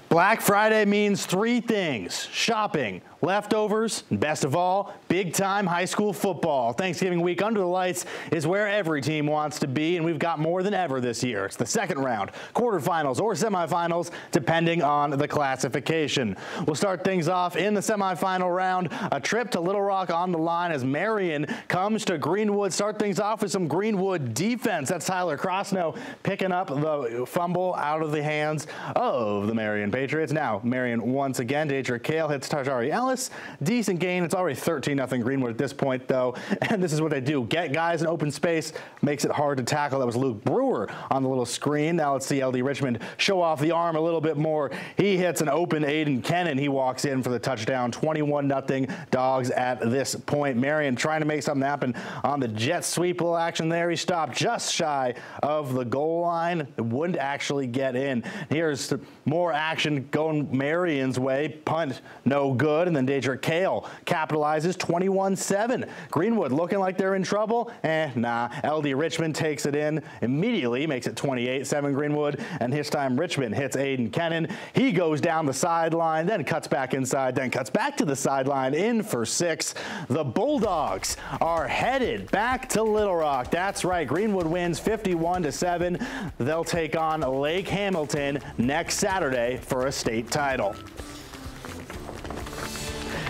Black Friday means three things: shopping, leftovers, and best of all, big-time high school football. Thanksgiving week under the lights is where every team wants to be, and we've got more than ever this year. It's the second round, quarterfinals, or semifinals, depending on the classification. We'll start things off in the semifinal round. A trip to Little Rock on the line as Marion comes to Greenwood. Start things off with some Greenwood defense. That's Tyler Crossnow picking up the fumble out of the hands of the Marion Patriots. Now, Marion once again. Deidre Kale hits Tajari Ellis. Decent gain. It's already 13-0 Greenwood at this point, though. And this is what they do. Get guys in open space. Makes it hard to tackle. That was Luke Brewer on the little screen. Now let's see LD Richmond show off the arm a little bit more. He hits an open Aiden Kennan. He walks in for the touchdown. 21-0 Dogs at this point. Marion trying to make something happen on the jet sweep. Little action there. He stopped just shy of the goal line. It wouldn't actually get in. Here's more action going Marion's way. Punt no good. And then Deidre Kale capitalizes 21-7. Greenwood looking like they're in trouble. Nah. LD Richmond takes it in immediately, makes it 28-7 Greenwood. And this time Richmond hits Aiden Kennan. He goes down the sideline, then cuts back inside, then cuts back to the sideline, in for 6. The Bulldogs are headed back to Little Rock. That's right. Greenwood wins 51-7. They'll take on Lake Hamilton next Saturday for a state title.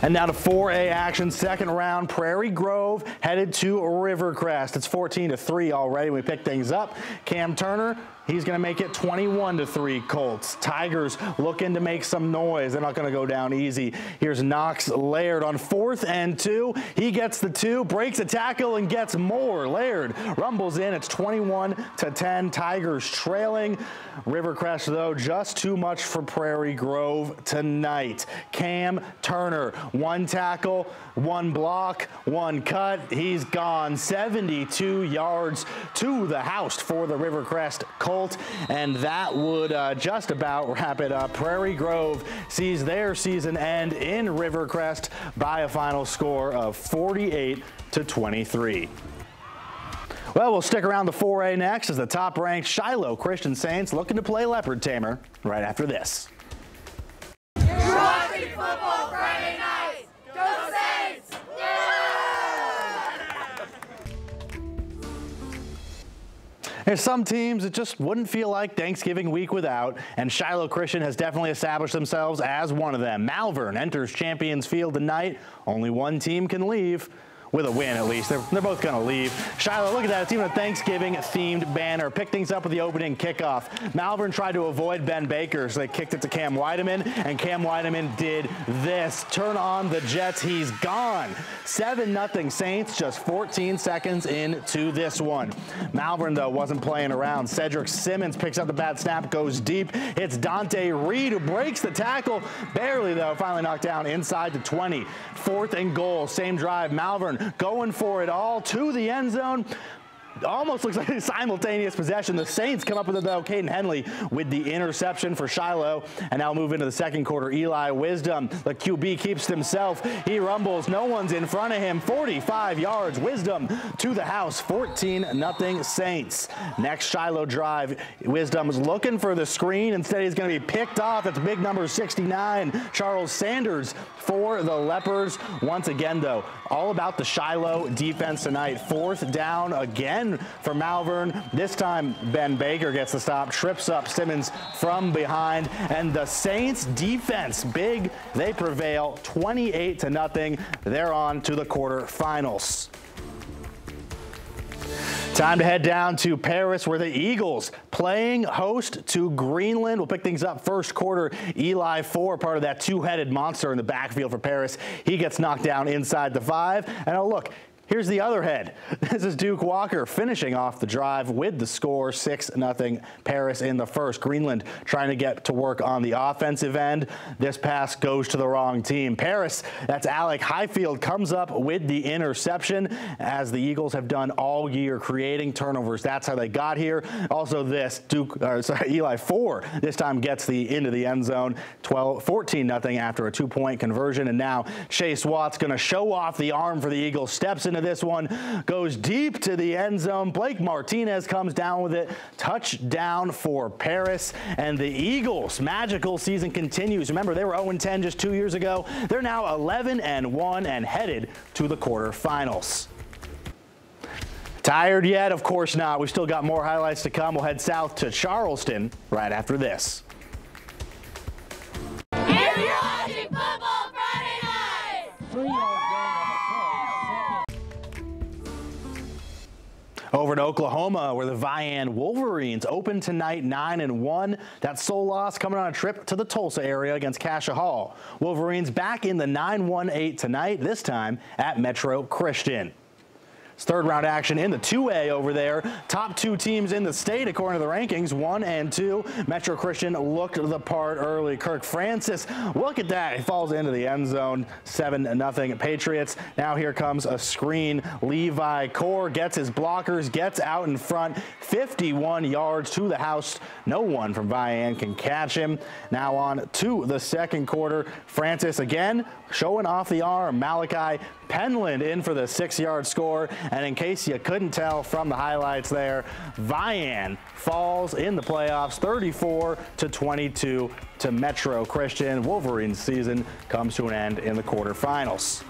And now to 4A action, second round. Prairie Grove headed to Rivercrest. It's 14-3 already. We pick things up. Cam Turner, he's going to make it 21-3 Colts. Tigers looking to make some noise. They're not going to go down easy. Here's Knox Laird on 4th and 2. He gets the 2, breaks a tackle, and gets more. Laird rumbles in. It's 21-10. Tigers trailing. Rivercrest, though, just too much for Prairie Grove tonight. Cam Turner, 1 tackle, 1 block, 1 cut. He's gone. 72 yards to the house for the Rivercrest Colt, and that would just about wrap it up. Prairie Grove sees their season end in Rivercrest by a final score of 48-23. Well, we'll stick around the 4A next as the top-ranked Shiloh Christian Saints looking to play Leopard Tamer right after this. You're watching football Friday night. Go Saints! There's some teams that just wouldn't feel like Thanksgiving week without, and Shiloh Christian has definitely established themselves as one of them. Malvern enters Champions Field tonight. Only one team can leave. With a win, at least. They're both going to leave. Shiloh, look at that. It's even a Thanksgiving-themed banner. Pick things up with the opening kickoff. Malvern tried to avoid Ben Baker, so they kicked it to Cam Weideman, and Cam Weideman did this. Turn on the Jets. He's gone. 7-0 Saints, just 14 seconds into this one. Malvern, though, wasn't playing around. Cedric Simmons picks up the bad snap, goes deep. It's Dante Reed who breaks the tackle. Barely, though, finally knocked down inside the 20. 4th and goal. Same drive. Malvern going for it all to the end zone. Almost looks like a simultaneous possession. The Saints come up with it, though. Caden Henley with the interception for Shiloh. And now move into the second quarter. Eli Wisdom, the QB, keeps himself. He rumbles. No one's in front of him. 45 yards. Wisdom to the house. 14-0 Saints. Next Shiloh drive. Wisdom's looking for the screen. Instead, he's going to be picked off. That's big number 69, Charles Sanders, for the Leopards. Once again, though, all about the Shiloh defense tonight. 4th down again for Malvern. This time Ben Baker gets the stop, trips up Simmons from behind, and the Saints defense, big, they prevail 28-0. They're on to the quarterfinals. Time to head down to Paris, where the Eagles playing host to Greenland. We'll pick things up first quarter. Eli Ford, part of that two-headed monster in the backfield for Paris. He gets knocked down inside the 5. And oh, look, here's the other head. This is Duke Walker finishing off the drive with the score, 6-0 Paris in the first. Greenland trying to get to work on the offensive end. This pass goes to the wrong team. Paris, that's Alec Highfield, comes up with the interception, as the Eagles have done all year, creating turnovers. That's how they got here. Also this, Eli Ford this time gets into the end zone, 14-0 after a 2-point conversion. And now Chase Watt's going to show off the arm for the Eagles, steps into into this one, goes deep to the end zone. Blake Martinez comes down with it. Touchdown for Paris. And the Eagles' magical season continues. Remember, they were 0-10 just 2 years ago. They're now 11-1 and headed to the quarterfinals. Tired yet? Of course not. We've still got more highlights to come. We'll head south to Charleston right after this. If you're watching Football Friday night! Over to Oklahoma, where the Vian Wolverines open tonight 9-1. That sole loss coming on a trip to the Tulsa area against Cassia Hall. Wolverines back in the 9-1-8 tonight, this time at Metro Christian. It's third round action in the 2A over there. Top two teams in the state according to the rankings, 1 and 2. Metro Christian looked the part early. Kirk Francis, look at that. He falls into the end zone, 7-0 Patriots. Now here comes a screen. Levi Core gets his blockers, gets out in front, 51 yards to the house. No one from Vian can catch him. Now on to the second quarter. Francis again showing off the arm. Malachi Penland in for the 6-yard score. And in case you couldn't tell from the highlights there, Vian falls in the playoffs 34-22 to Metro Christian. Wolverines season comes to an end in the quarterfinals.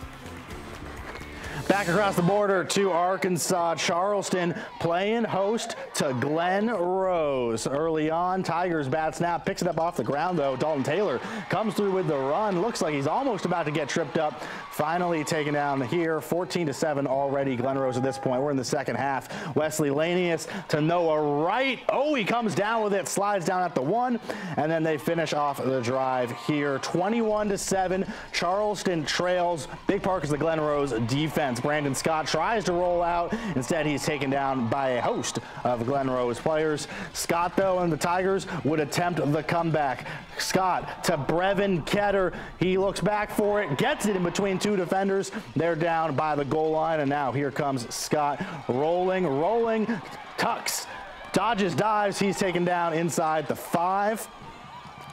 Back across the border to Arkansas, Charleston playing host to Glen Rose. Early on, Tigers bat snap, picks it up off the ground though. Dalton Taylor comes through with the run. Looks like he's almost about to get tripped up. Finally taken down here, 14-7 already. Glen Rose at this point. We're in the second half. Wesley Lanius to Noah Wright. Oh, he comes down with it, slides down at the 1, and then they finish off the drive here. 21-7. Charleston trails. Big part is the Glen Rose defense. Brandon Scott tries to roll out. Instead, he's taken down by a host of Glen Rose players. Scott, though, and the Tigers would attempt the comeback. Scott to Brevin Ketter. He looks back for it, gets it in between two defenders. They're down by the goal line, and now here comes Scott rolling, tucks, dodges, dives. He's taken down inside the 5.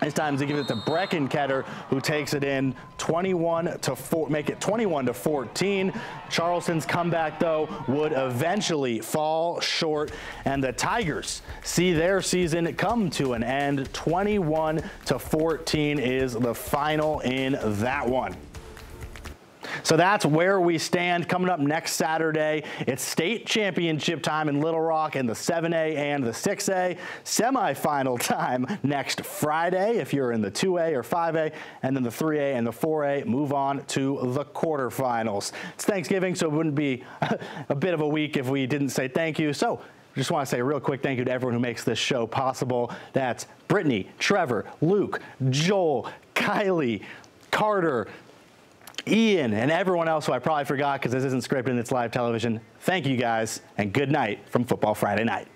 It's time to give it to Breckenketter, who takes it in 21-4, make it 21-14. Charleston's comeback, though, would eventually fall short, and the Tigers see their season come to an end. 21-14 is the final in that one. So that's where we stand. Coming up next Saturday, it's state championship time in Little Rock in the 7A and the 6A. Semifinal time next Friday if you're in the 2A or 5A, and then the 3A and the 4A move on to the quarterfinals. It's Thanksgiving, so it wouldn't be a bit of a week if we didn't say thank you. So just want to say a real quick thank you to everyone who makes this show possible. That's Brittany, Trevor, Luke, Joel, Kylie, Carter, Ian, and everyone else who I probably forgot because this isn't scripted and it's live television. Thank you guys, and good night from Football Friday Night.